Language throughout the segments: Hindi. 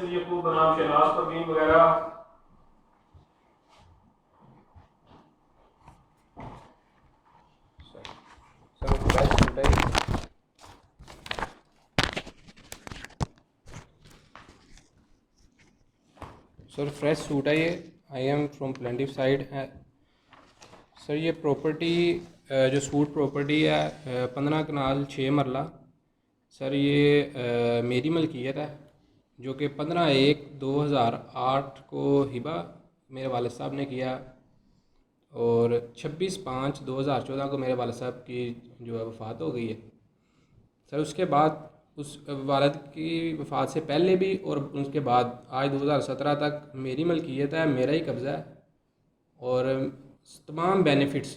यासिर यकूब बनाम शहनाज परवीन वगैरह। सर फ्रेश सूट है सर फ्रेश सूट है ये। I am from plaintiff side है सर। ये प्रॉपर्टी जो सूट प्रॉपर्टी है 15 कनाल 6 मरला सर। ये मेरी मलकियत है जो कि 15/1/2008 को हिबा मेरे वालिद साहब ने किया और 26/5/2014 को मेरे वालिद साहब की जो है वफ़ात हो गई है सर। उसके बाद उस वालिद की वफ़ात से पहले भी और उसके बाद आज 2017 तक मेरी मलकियत है, मेरा ही कब्ज़ा है और तमाम बेनिफिट्स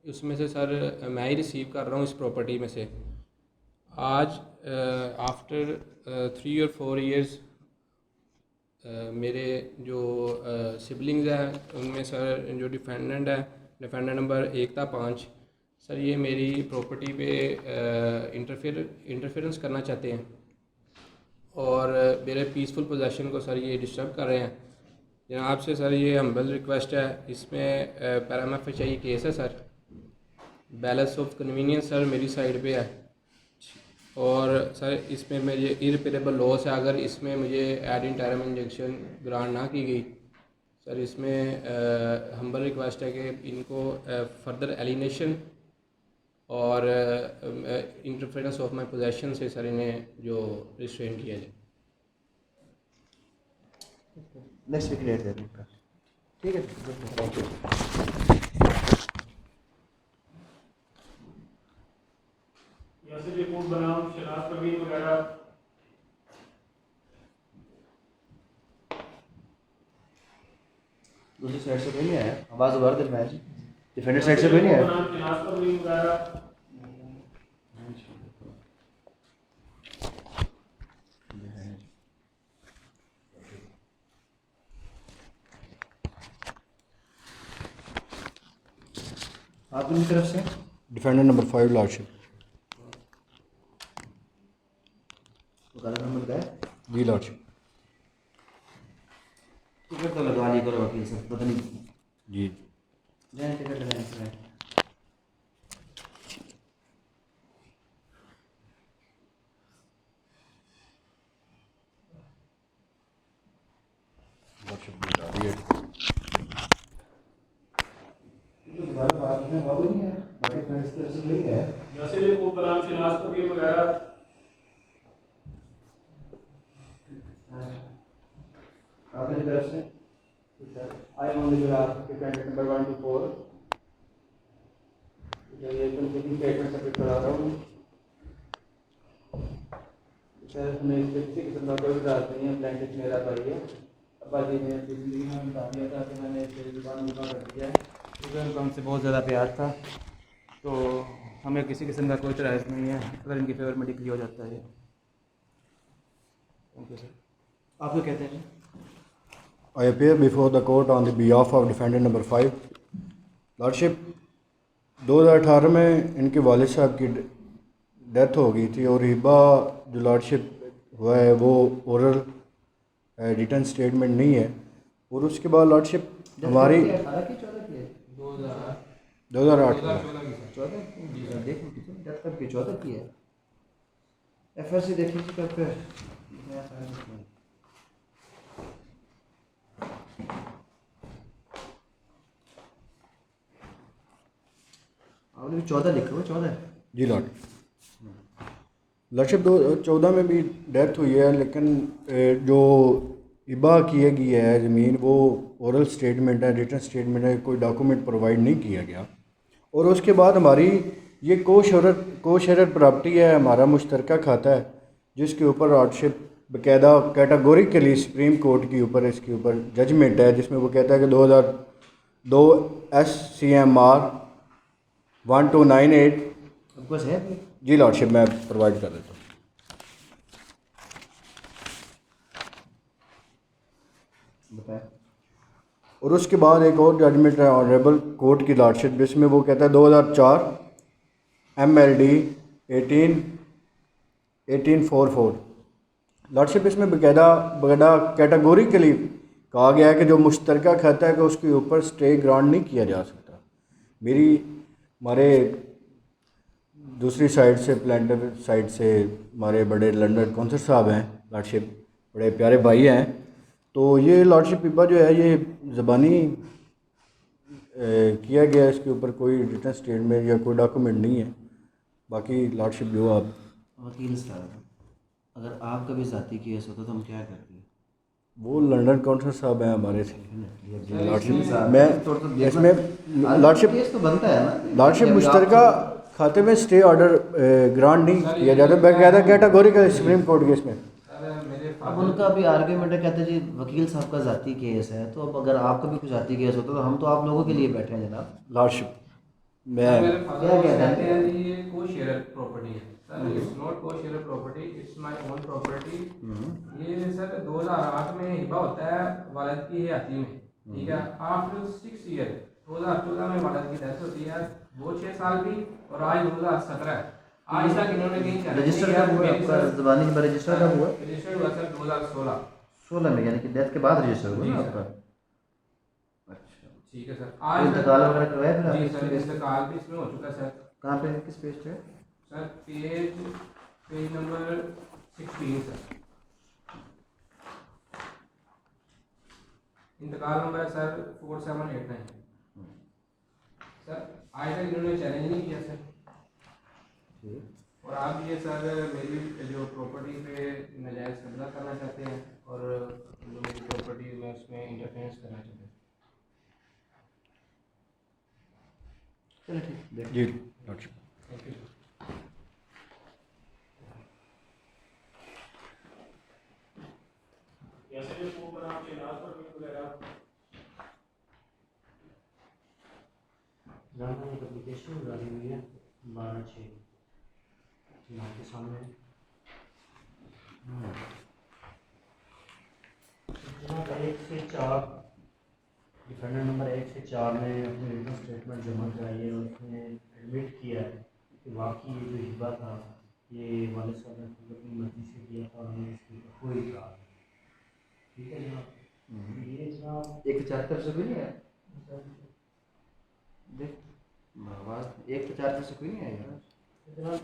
उसमें से सर मैं ही रिसीव कर रहा हूँ इस प्रॉपर्टी में से। आज आफ्टर 3 और 4 ईयर्स मेरे जो सिबलिंग्स हैं उनमें सर जो डिफेंडेंट है, डिफेंडेंट नंबर 1 था 5 सर, ये मेरी प्रॉपर्टी पे इंटरफेरेंस करना चाहते हैं और मेरे पीसफुल पोजेशन को सर ये डिस्टर्ब कर रहे हैं। जनाब से सर ये हम्बल रिक्वेस्ट है। इसमें पैराम एफएचआई केस है sir. Balance of convenience sir मेरी साइड पे है और सर इसमें मुझे इरिपेरेबल लॉस है अगर इसमें मुझे एड इंटरम इंजेक्शन ग्रांट ना की गई सर। इसमें हम्बल रिक्वेस्ट है कि इनको फर्दर एलिनेशन और इंटरफेरेंस ऑफ माय पोजेशन से सर इन्हें जो रिस्ट्रेन किया जाए। नेक्स्ट वीक लेट देते हैं। ठीक है, थैंक यू। यासिर यकूब बनाम शहनाज परवीन वगैरह। दूसरी साइड से कोई नहीं आया, आवाज़ उभर दे मैच डिफेंडर साइड से कोई नहीं आया। शहनाज परवीन वगैरह। आप की तरफ से डिफेंडर नंबर 5 लॉर्डशिप। नंबर क्या है जी लॉर्डशिप। टिकट तो लगवा ली करो वकील साहब, पता नहीं जी जैन टिकट लगाए हैं। लॉर्डशिप बता दिया दोबारा बात में वो नहीं है, बाकी फ्रेंड्स तरफ से नहीं है। यासिर यकूब बनाम शहनाज परवीन वगैरह। आपकी तरफ से I am on the behalf of candidate number 1 to 4। ये कंप्लीटिंग स्टेटमेंट सबमिट करा रहा हूँ सर। हमें इससे किसी किस्म का कोई इतराज़ नहीं है। प्लेंटिफ मेरा भाई है। अब्बा जी ने अपनी ज़िंदगी में बता दिया था कि मैंने इसे जुबान मुबा कर दिया है क्योंकि उनको हमसे बहुत ज़्यादा प्यार था, तो हमें किसी किस्म का कोई इतराज़ नहीं है अगर इनकी फेवर में डिक्री हो जाता है। Thank you sir. आप क्या कहते हैं? I appear before the court on the behalf of defendant number 5 lordship. 2018 में इनके वालिद साहब की डेथ हो गई थी और हिबा जो लॉर्डशिप हुआ है वो ओरल रिटर्न स्टेटमेंट नहीं है और उसके बाद लॉर्डशिप हमारी 2008 की है। एफएससी देखिए कब पे आपने 14 लिखा हुआ 14 जी लॉर्ड। लॉर्डशिप 2014 में भी डेथ हुई है लेकिन जो इबा किया गया है ज़मीन वो ओरल स्टेटमेंट है, रिटर्न स्टेटमेंट है, कोई डॉक्यूमेंट प्रोवाइड नहीं किया गया। और उसके बाद हमारी ये कोशरत प्रॉपर्टी है, हमारा मुश्तरका खाता है जिसके ऊपर लॉर्डशिप बाकायदा कैटेगोरिकली सुप्रीम कोर्ट के ऊपर इसके ऊपर जजमेंट है जिसमें वो कहता है कि 2002 SCMR 1298 आपको है जी लॉर्डशिप मैं प्रोवाइड कर देता हूँ। बताएं। और उसके बाद एक और जजमेंट है ऑनरेबल कोर्ट की लॉर्डशिप जिसमें वो कहता है 2004 MLD 1844 लॉर्डशिप इसमें बाकायदा कैटेगोरिकली कहा गया है कि जो मुश्तरका खाता है कि उसके ऊपर स्टे ग्रांट नहीं किया जा सकता। हमारे दूसरी साइड से प्लेंटिफ साइड से हमारे बड़े लंदन कौंसल साहब हैं, लॉर्डशिप बड़े प्यारे भाई हैं, तो ये लॉर्डशिप हिबा जो है ये ज़बानी किया गया है, इसके ऊपर कोई रिटन स्टेटमेंट या कोई डॉक्यूमेंट नहीं है। बाकी लॉर्डशिप जो आप वकील साहब, अगर आपका भी ज़ाती केस होता तो हम क्या करते हैं? वो लंदन काउंसिल साहब हैं हमारे से लॉर्डशिप मैं इसमें लॉर्डशिप केस तो बनता है ना, लॉर्डशिप मुश्तरका खाते में स्टे ऑर्डर ग्रांट नहीं किया जाता, बाकायदा कैटेगोरिकल सुप्रीम कोर्ट के इसमें। अब उनका भी आर्ग्यूमेंट है, कहते हैं जी वकील साहब का ज़ाती केस है, तो अब अगर आपका भी कुछ ज़ाती केस होता तो हम तो आप लोगों के लिए बैठे हैं जनाब। लॉर्डशिप मेरे मैं फादर कहते हैं जी ये को शेयर प्रॉपर्टी है सर, इट्स नॉट को share property, it's my own property. ये सर 2008 में हिबा होता है वालिद की हयाती में, ठीक है। आफ्टर 6 ईयर 2014 में वालिद की डेथ होती है, वो 6 साल भी, और आज 2017 है। आज तक इन्होंने कहीं चैलेंज रजिस्टर कब हुआ आपका? ज़बानी हिबा रजिस्टर कब हुआ? रजिस्टर हुआ सर 2016 16 में, यानी कि डेथ के बाद रजिस्टर हुआ जी ना सर। आपका? अच्छा, ठीक है सर। कोई आज इंतकाल वगैरह करवाया फिर जी आपने? सर, इंतकाल भी इसमें हो चुका सर। कहाँ पे, किस पेज पे? Sir page number 16 sir. इंतकाल नंबर है सर 4789 सर। आज तक इन्होंने चैलेंज नहीं किया सर। और आप ये सर मेरी जो प्रॉपर्टी पे नाजायज़ कब्जा करना चाहते हैं, और जो मेरी प्रॉपर्टी में उसमें इंटरफेरेंस करना चाहते हैं। चलो ठीक, जी लॉर्डशिप थैंक यू। जैसे ये कोड बना शहनाज परवीन वगैरह जहाँ एक एप्लीकेशन डाली हुई है 12/6 आपके सामने। जनाब 1 से 4 डिफेंडेंट नंबर 1 से 4 ने अपनी रिटन स्टेटमेंट जमा कराई है और उसने एडमिट किया है कि वाकई ये जो हिबा था ये वालिद साहब ने खुद अपनी मर्जी से किया था और हमें इसके ऊपर कोई इतराज़ नहीं। ठीक है जनाब, ये जनाब 174 से कोई नहीं है? देख आवाज़ 174 से कोई नहीं है यार जनाब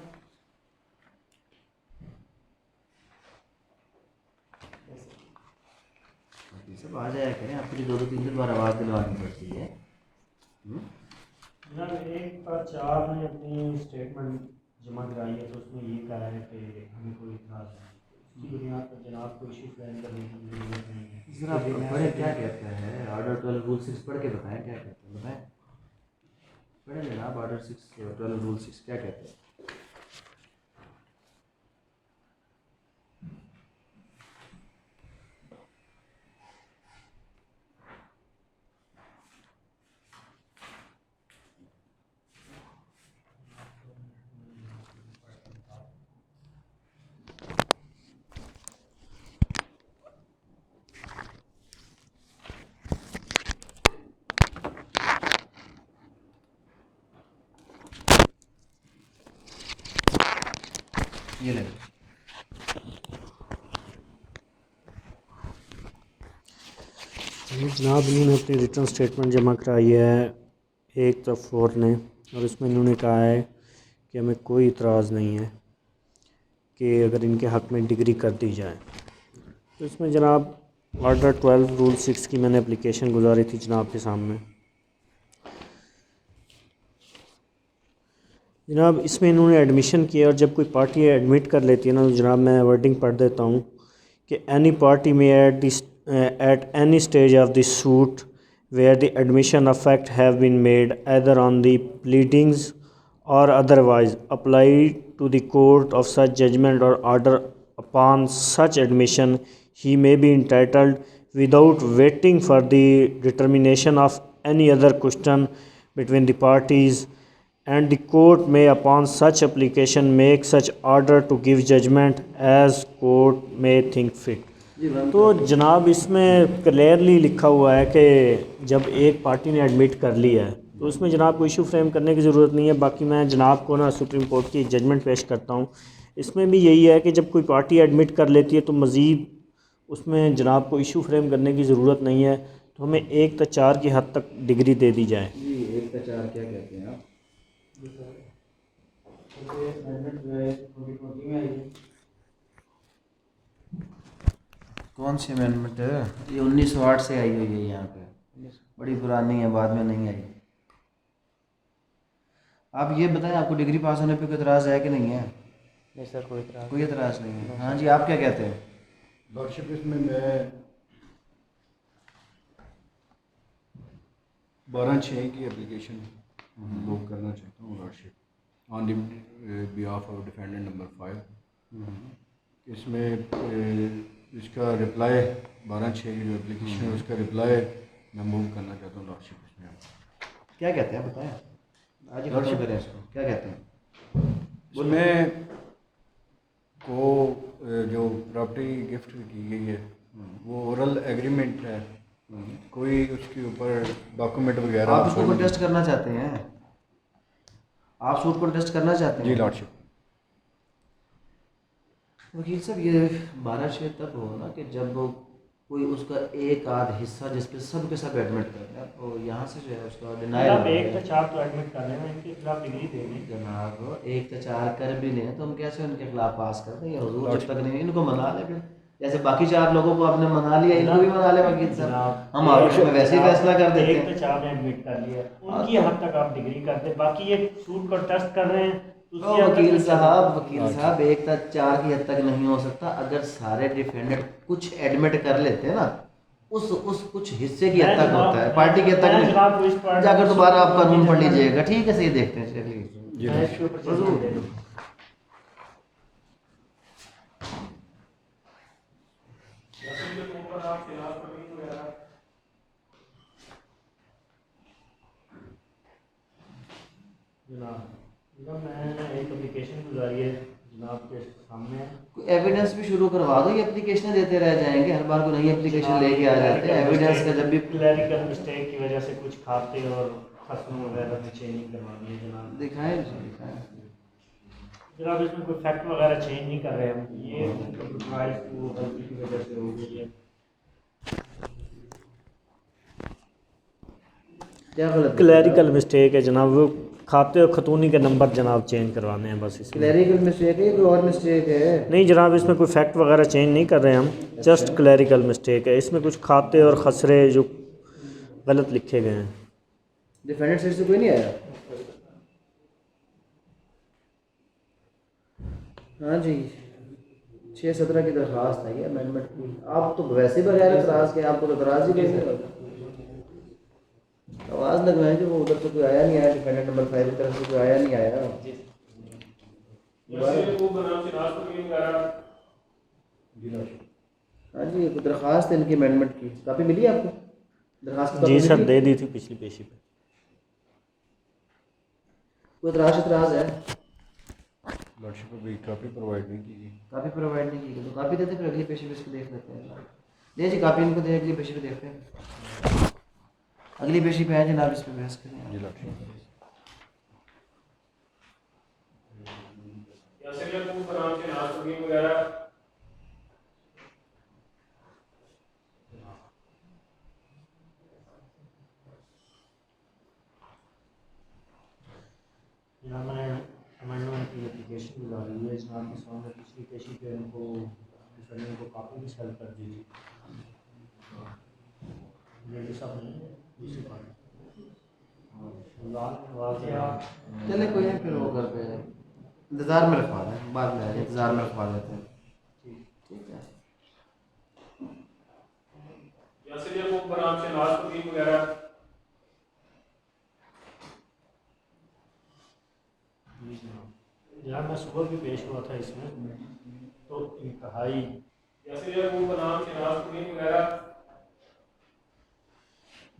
ये सब आ जाया करें, आपको जो 2-3 बार आवाज़ दिलवानी पड़ती है। जनाब 1/4 ने अपनी स्टेटमेंट जमा कराई है तो उसमें ये कहा है कि हमें कोई इतराज़ नहीं, इसकी बुनियाद पर जनाब को इशू फ्रेम करने की जरूरत नहीं है। जरा पढ़े क्या कहता है ऑर्डर 12 रूल 6, पढ़ के बताएं क्या कहता है, बताएं पढ़े जनाब ऑर्डर 12 रूल 6 क्या कहता है? ये ले जनाब इन्होंने अपनी रिटर्न स्टेटमेंट जमा कराई है 1/4 ने, और इसमें इन्होंने कहा है कि हमें कोई इतराज़ नहीं है कि अगर इनके हक़ में डिग्री कर दी जाए। तो इसमें जनाब ऑर्डर 12 रूल 6 की मैंने एप्लीकेशन गुजारी थी जनाब के सामने। जनाब इसमें इन्होंने एडमिशन किया, और जब कोई पार्टी एडमिट कर लेती है ना तो जनाब मैं वर्डिंग पढ़ देता हूँ कि एनी पार्टी में at any stage of the suit where the admission of fact have been made either on the pleadings or otherwise apply to the court of such judgment or order upon such admission he may be entitled without waiting for the determination of any other question between the parties, and the court may upon such application make such order to give judgment as court may think fit। तो जनाब इसमें क्लियरली लिखा हुआ है कि जब एक पार्टी ने एडमिट कर लिया है तो उसमें जनाब को इशू फ्रेम करने की ज़रूरत नहीं है। बाकी मैं जनाब को ना सुप्रीम कोर्ट की जजमेंट पेश करता हूँ इसमें भी यही है कि जब कोई पार्टी एडमिट कर लेती है तो मज़ीद उसमें जनाब को इशू फ्रेम करने की ज़रूरत नहीं है, तो हमें 1/4 की हद तक डिग्री दे दी जाए। जी 1/4 क्या कहते हैं आप? कौन सी अमेंडमेंट है? ये 1908 से आई हुई है यहाँ पे, बड़ी पुरानी है, बाद में नहीं आई। आप ये बताएं, आपको डिग्री पास होने पे कोई एतराज़ है कि नहीं है? नहीं सर, कोई एतराज़ नहीं है। हाँ जी, आप क्या कहते हैं? लॉर्डशिप इसमें मैं 12/6 की एप्लीकेशन मूव करना चाहता हूँ lordship on the behalf of defendant number 5। इसमें इसका रिप्लाई 12/6 की जो एप्लीकेशन है उसका रिप्लाई मैं मूव करना चाहता हूँ लॉर्डशिप। इसमें क्या कहते हैं बताएं, आज ही खत्म करें इसको। क्या कहते हैं? उसमें को जो प्रॉपर्टी गिफ्ट की गई है वो ओरल एग्रीमेंट है, कोई उसके ऊपर डॉक्यूमेंट वगैरह। आप इसको कंटेस्ट करना चाहते हैं? आप सूट कंटेस्ट करना चाहते हैं? जी लॉर्डशिप। वकील साहब, ये 12/6 तब हो ना कि जब कोई उसका एक आध हिस्सा जिस पे सब के सब एडमिट कर रहे हैं, तो यहाँ से जो है उसका डिनाइल आप 1/4 तो एडमिट कर रहे हैं, इनके खिलाफ डिग्री देंगे। जनाब 1/4 कर भी लें तो हम कैसे उनके खिलाफ पास कर दें? हुजूर जब तक नहीं, इनको मना ले फिर, जैसे बाकी 4 लोगों को आपने मना लिया, इनको भी मना ले वकील साहब। हम आपस में वैसे ही फैसला कर देते हैं। 1/4 ने एडमिट कर लिया, उनकी हद तक आप डिग्री कर दें, बाकी ये सूट कंटेस्ट कर रहे हैं तो उसकी हद तक वकील साहब 1/4 की हद तक नहीं हो सकता। अगर सारे डिफेंडेंट कुछ एडमिट कर लेते हैं ना, उस कुछ हिस्से की हद तक होता है, पार्टी की हद तक नहीं। जाकर दोबारा आप कानून पढ़ लीजिएगा, ठीक है? सही, देखते हैं, चलिए। यासिर के ऊपर आप खिलाफ वर्डिंग वगैरह जनाब मैंने एक एप्लीकेशन गुजारी है जनाब के सामने। कोई एविडेंस भी शुरू करवा दो, ये एप्लीकेशन देते रह जाएंगे, हर बार को नई एप्लीकेशन लेके आ जाते हैं। एविडेंस का जब भी क्लैरिकल मिस्टेक की वजह से कुछ खाते और खत्म वगैरह में चेंजिंग करवा दी है जनाब। दिखाएं। जनाब इसमें कोई फैक्ट वगैरह चेंज नहीं कर रहे हम, ये कंप्यूटराइज वो गलती की वजह से हो गई है। क्या गलत? क्लैरिकल मिस्टेक है जनाब, वो खाते और खतूनी के नंबर जनाब चेंज करवाने हैं बस। इसमें क्लैरिकल मिस्टेक है, कोई और मिस्टेक है? नहीं जनाब, इसमें कोई फैक्ट वगैरह चेंज नहीं कर रहे हम, जस्ट क्लैरिकल मिस्टेक है। इसमें कुछ खाते और खसरे जो गलत लिखे गए हैं। डिफेंडेंट साइड से कोई नहीं आया? हाँ जी, 6/17 की दरख्वास्त आई है अमेंडमेंट की। आप तो वैसे बगैर एतराज़ के, आपको तो एतराज़ ही कैसे होगा? आवाज़ लगवाएं जो वो उधर से कोई आया नहीं आया, डिफेंडेंट नंबर 5 की तरफ से कोई आया नहीं आया। यासिर के ऊपर बनाम शराज वर्डिंग वगैरह हाँ जी, एक दरख्वास्त है इनकी अमेंडमेंट की, कापी मिली आपको? दरख्वास्त की जी कॉपी सर, मिली? दे दी थी पिछली पेशी पे। कोई एतराज़ है? लॉर्डशिप अभी काफ़ी प्रोवाइड नहीं की गई। कापी प्रोवाइड नहीं की गई तो कापी देते, फिर अगली पेशी पे इसको देख लेते हैं। दे जी कापी इनको दे, अगली पेशी पे देखते हैं। अगली पेशी पे आए जनाब, इस पे बहस करें। जी लॉर्डशिप। यासिर के ऊपर बनाम शराज वर्डिंग वगैरह जनाब मैंने अमेंडमेंट की एप्लीकेशन गुजारी है जनाब के सामने। पिछली पेशी पे उनको डिफेंडेंट को काफ़ी भी सेल कर दी थी। लेडी साहब ने दूसरी पार्टी चले कोई नहीं, फिर वो घर पे इंतज़ार में रखवा दें, बाद में इंतज़ार में रखवा देते हैं। ठीक है। यासिर के ऊपर बनाम शराज वर्डिंग वगैरह जनाब मैं सुबह भी पेश हुआ था इसमें, तो इंतहाई यासिर के ऊपर बनाम शराज वर्डिंग वगैरह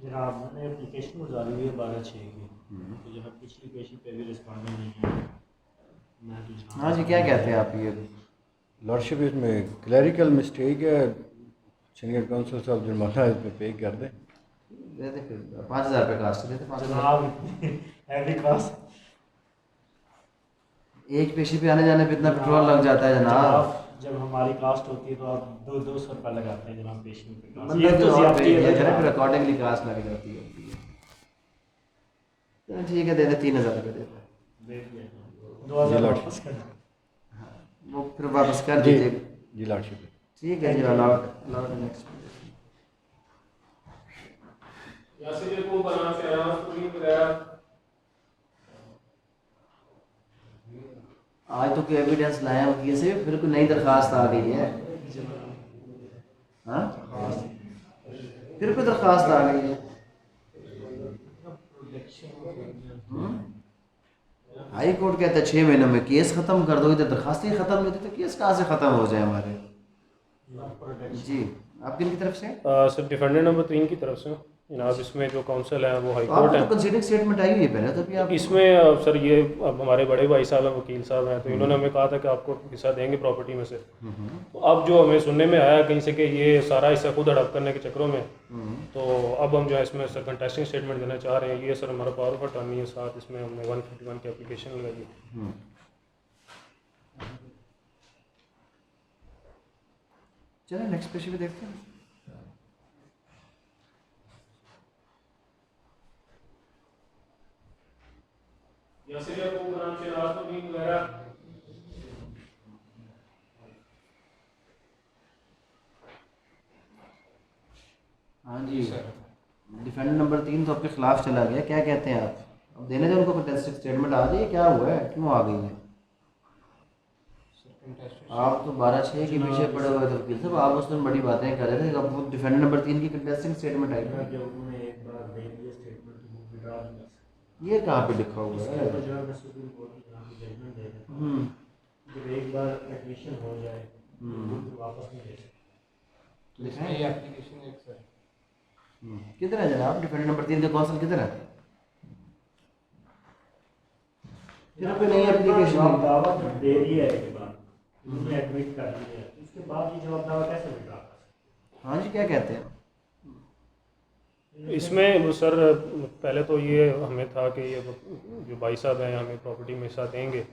जनाब मैंने एप्लीकेशन गुजारी हुई है 12/6 की, तो जनाब पिछली पेशी पे भी रिस्पॉन्डेंट नहीं है। मैं तो जनाब हाँ जी, क्या कहते हैं आप? ये लॉर्डशिप इसमें क्लैरिकल मिस्टेक है, सीनियर काउंसिल साहब जुर्माना इस पे पे कर दें। देते, फिर 5,000 रुपये कास्ट देते, 5,000। जनाब हैवी क्लास एक पेशी पे आने जाने पे इतना पेट्रोल लग जाता है जनाब। जब हमारी कास्ट होती है तो आप 200 रुपये लगाते हैं जनाब पेशी पे कास्ट। बंदा ये तो तो और ज्यादती भेज है दिया जनाब। फिर अकॉर्डिंगली कास्ट लग जाती है। चलो ठीक है, दे दे 3000 रुपये दे दे। देख लिया 2000 वापस कर दो। वो फिर वापस कर जी दीजिए। जी लॉर्डशिप। ठीक है जी, अलाउड नेक्स्ट। यासिर को बनाम शहनाज कुलीन वगैरह आज तो कोई एविडेंस लाया वकील से, फिर कोई नई दरखास्त आ गई है। हाँ, फिर कोई दरखास्त आ गई है। हाई कोर्ट कहता है 6 महीनों में केस खत्म कर दो, इधर दरखास्तें ही खत्म नहीं होती तो केस कहाँ से खत्म हो जाए हमारे। जी, आप किन की तरफ से? सर डिफेंडेंट नंबर 3 की तरफ से जनाब, इसमें जो काउंसिल है वो हाई तो कोर्ट आपको है। तो कंसीडिंग स्टेटमेंट आई हुई है पहले, तभी आप इसमें सर ये अब हमारे बड़े भाई साहब हैं, वकील साहब हैं, तो इन्होंने हमें कहा था कि आपको हिस्सा देंगे प्रॉपर्टी में से। तो अब जो हमें सुनने में आया कहीं से कि ये सारा हिस्सा खुद हड़प करने के चक्करों में, तो अब हम जो है इसमें सर कंटेस्टिंग स्टेटमेंट देना चाह रहे हैं। ये सर हमारा पावर ऑफ अटॉर्नी है, साथ इसमें हमने 151 की एप्लीकेशन लगाई है। चलें नेक्स्ट पेशी पे देखते हैं। यासिर को बनाम शहनाज कुलीन वगैरह हाँ जी सर, डिफेंडेंट नंबर 3 तो आपके खिलाफ चला गया, क्या कहते हैं आप? अब देने दो उनको कंटेस्टिंग स्टेटमेंट आ जाइए, क्या हुआ है, क्यों आ गई है? आप तो 12/6 के पीछे पड़े हुए थे वकील साहब, आप उस दिन बड़ी बातें कर रहे थे। अब वो डिफेंडेंट नंबर 3 की कंटेस्टिंग स्टेटमेंट आई है। जब उन्होंने एक बार दे दिया स्टेटमेंट तो वो विड्रॉ नहीं कर सकते। ये कहाँ पे लिखा हुआ इसके है? ऊपर जो है मैं सुप्रीम कोर्ट में यहाँ पे जजमेंट दे देता हूँ। जब एक बार एडमिशन हो जाए तो फिर वापस नहीं दे सकते। इसमें ये एप्लीकेशन एक सर किधर है जनाब डिफेंडेंट नंबर 3 का कौंसल किधर है? फिर कोई नई जवाब एप्लीकेशन दावा दे दिया है एक बार, उन्होंने एडमिट कर लिया है, उसके बाद ये जवाब दावा कैसे विड्रॉ कर सकते? हाँ जी, क्या कहते हैं? इसमें सर पहले तो ये हमें था कि ये जो भाई साहब हैं हमें प्रॉपर्टी में हिस्सा देंगे।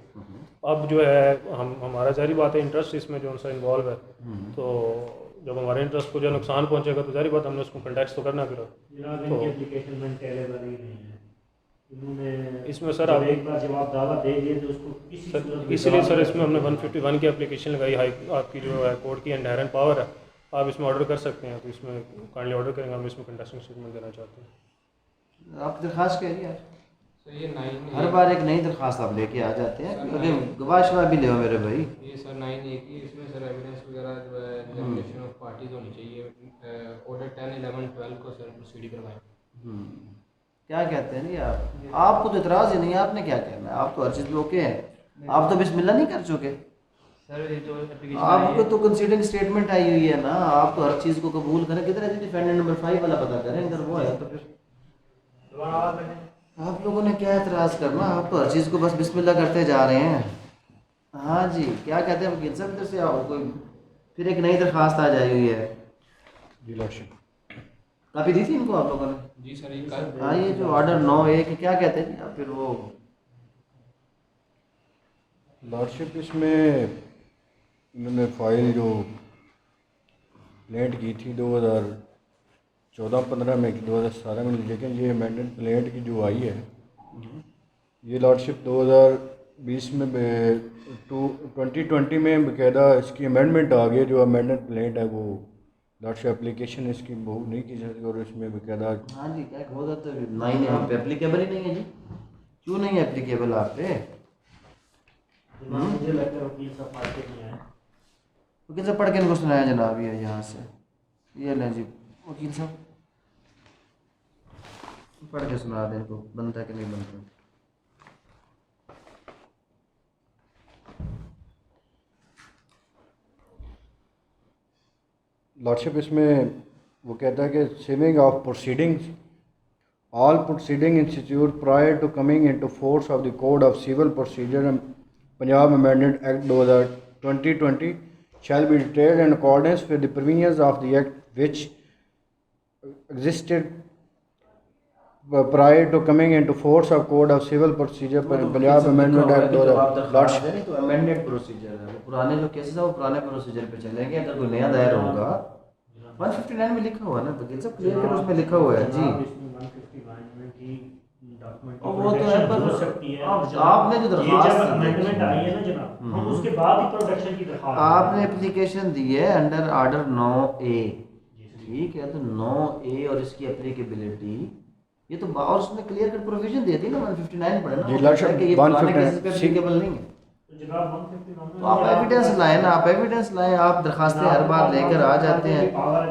अब जो है हमारा जारी बात है इंटरेस्ट इसमें जो उनसे इन्वॉल्व है, तो जब हमारे इंटरेस्ट को जो नुकसान पहुंचेगा तो जारी बात हमने उसको कंटेक्ट तो करना फिर। जनाब इनकी एप्लीकेशन में टेलेबल ही नहीं है। इन्होंने इसमें सर जब आप एक बार जवाब दावा दे दिए तो उसको किसी सूरत में इसीलिए सर जवाब इसमें हमने 151 की एप्लीकेशन लगाई। हाई आपकी जो है कोर्ट की इनहेरेंट पावर है, आप इसमें ऑर्डर कर सकते हैं, तो इसमें काइंडली ऑर्डर करेंगे। हम इसमें कंटेस्टिंग स्टेटमेंट देना चाहते हैं। आप दरखास्त कह रही है सर ये 9 हर बार एक नई दरखास्त आप लेके आ जाते हैं, क्योंकि गवाह शवाह भी ले मेरे भाई। ये सर 9A की इसमें सर एविडेंस वगैरह जो है एग्जामिनेशन ऑफ पार्टीज होनी चाहिए। ऑर्डर 10, 11, 12 को सर प्रोसीड करवाएं। क्या कहते हैं जी आपको तो इतराज़ ही नहीं है, आपने क्या कहना है? आप तो हर चीज़ में ओके हैं, आप तो बिस्मिल्लाह नहीं कर चुके। सर ये जो एप्लीकेशन आपको तो कंसीडिंग स्टेटमेंट आई हुई है ना, आप तो हर चीज़ को कबूल करें। किधर है डिफेंडेंट नंबर 5 वाला पता करें, अगर वो है तो फिर आप लोगों ने क्या एतराज़ करना, आप तो हर चीज़ को बस बिस्मिल्लाह करते जा रहे हैं। हाँ जी, क्या कहते हैं वकील साहब, इधर से आओ, कोई फिर एक नई दरखास्त आ जाई हुई है। जी लॉर्डशिप। काफ़ी दी थी इनको आप लोगों ने? जी सर ये कल हाँ, ये जो ऑर्डर 9A के क्या कहते हैं, या फिर वो लॉर्डशिप इसमें इन्होंने फाइल जो प्लेंट की थी 2014-15 में 2017 में, लेकिन ये अमेंडेड प्लेंट की जो आई है ये लॉर्डशिप 2020 में 2020 में बाकायदा इसकी अमेंडमेंट आ गई। जो अमेंडेड प्लेंट है वो लॉर्डशिप एप्लीकेशन इसकी मूव नहीं की जाती और इसमें बाकायदा हाँ जी क्या हो जाता है 9 यहाँ पे एप्लीकेबल ही नहीं है जी। क्यों नहीं है एप्लीकेबल आप पे? मुझे लगता है वकील साहब पढ़ के नहीं आए। वकील साहब पढ़ के इनको सुनाया जनाब, ये यहाँ से ये लें जी वकील साहब, पढ़ के सुना दें इनको, बनता कि नहीं बनता। लॉर्डशिप इसमें वो कहता है कि saving of proceedings all proceeding institute prior to coming into force of the code of civil procedure Punjab amended act 2020 shall be detailed in accordance with the provisions of the act which existed prior to coming into force of Code of Civil Procedure Punjab Amendment Act 2000 नहीं तो अमेंडेड प्रोसीजर है, वो पुराने जो केसेस है वो पुराने प्रोसीजर पे चलेंगे। अगर कोई नया दायर होगा 159 में लिखा हुआ है ना वकील साहब, क्लियर कट उसमें लिखा हुआ है जी। और वो तो है पर आपने जो दरखास्त अमेंडमेंट आई है ना जनाब, हम उसके बाद ही प्रोटेक्शन की दरखास्त आपने एप्लीकेशन दी है अंडर आर्डर 9A, ठीक है, तो 9A और इसकी एप्लीकेबिलिटी ये तो और उसमें क्लियर कट प्रोविजन दे दी ना 159 पढ़े ना जी लॉर्डशिप, कि ये पुराने 159 केसेस पे एप्लीकेबल नहीं है। तो जनाब 159 तो आप एविडेंस लाएं ना, आप एविडेंस लाएं। आप दरखास्तें हर बार लेकर आ जाते हैं,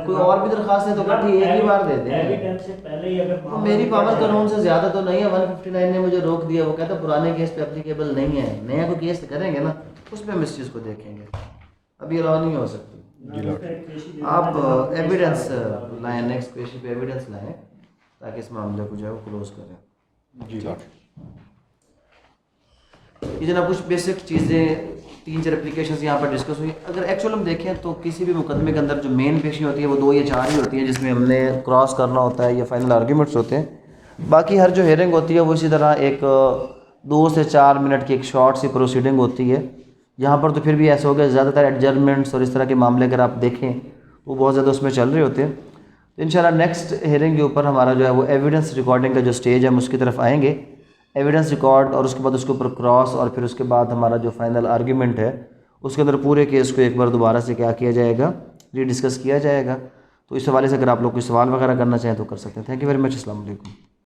कोई और भी दरखास्तें तो इकट्ठी एक ही बार दे दें। एविडेंस से पहले ही अगर तो मेरी पावर कानून से ज़्यादा तो नहीं है। 159 ने मुझे रोक दिया, वो कहता पुराने केस पे एप्लीकेबल नहीं है, नया कोई केस करेंगे ना उसमें हम इस चीज़ को देखेंगे, अभी अलाउ नहीं हो सकती। आप एविडेंस लाएं, नेक्स्ट पेशी पे एविडेंस लाएं ताकि इस मामले को जो है वो क्लोज करें। जी लॉर्डशिप। ये जनाब कुछ बेसिक चीज़ें 3-4 एप्लीकेशंस यहाँ पर डिस्कस हुई। अगर एक्चुअल हम देखें तो किसी भी मुकदमे के अंदर जो मेन पेशी होती है वो 2 या 4 ही होती हैं, जिसमें हमने क्रॉस करना होता है या फाइनल आर्ग्यूमेंट्स होते हैं। बाकी हर जो हेयरिंग होती है वो इसी तरह एक 2 से 4 मिनट की एक शॉर्ट सी प्रोसीडिंग होती है। यहाँ पर तो फिर भी ऐसा हो गया, ज़्यादातर एडजर्नमेंट्स और इस तरह के मामले अगर आप देखें वो बहुत ज़्यादा उसमें चल रहे होते हैं। तो इंशाल्लाह नेक्स्ट हेयरिंग के ऊपर हमारा जो है वो एविडेंस रिकॉर्डिंग का जो स्टेज है हम उसकी तरफ आएंगे। एविडेंस रिकॉर्ड और उसके बाद उसके ऊपर क्रॉस और फिर उसके बाद हमारा जो फाइनल आर्ग्यूमेंट है उसके अंदर पूरे केस को एक बार दोबारा से क्या किया जाएगा, रीडिस्कस किया जाएगा। तो इस हवाले से अगर आप लोग कोई सवाल वगैरह करना चाहें तो कर सकते हैं। Thank you very much. अस्सलाम वालेकुम।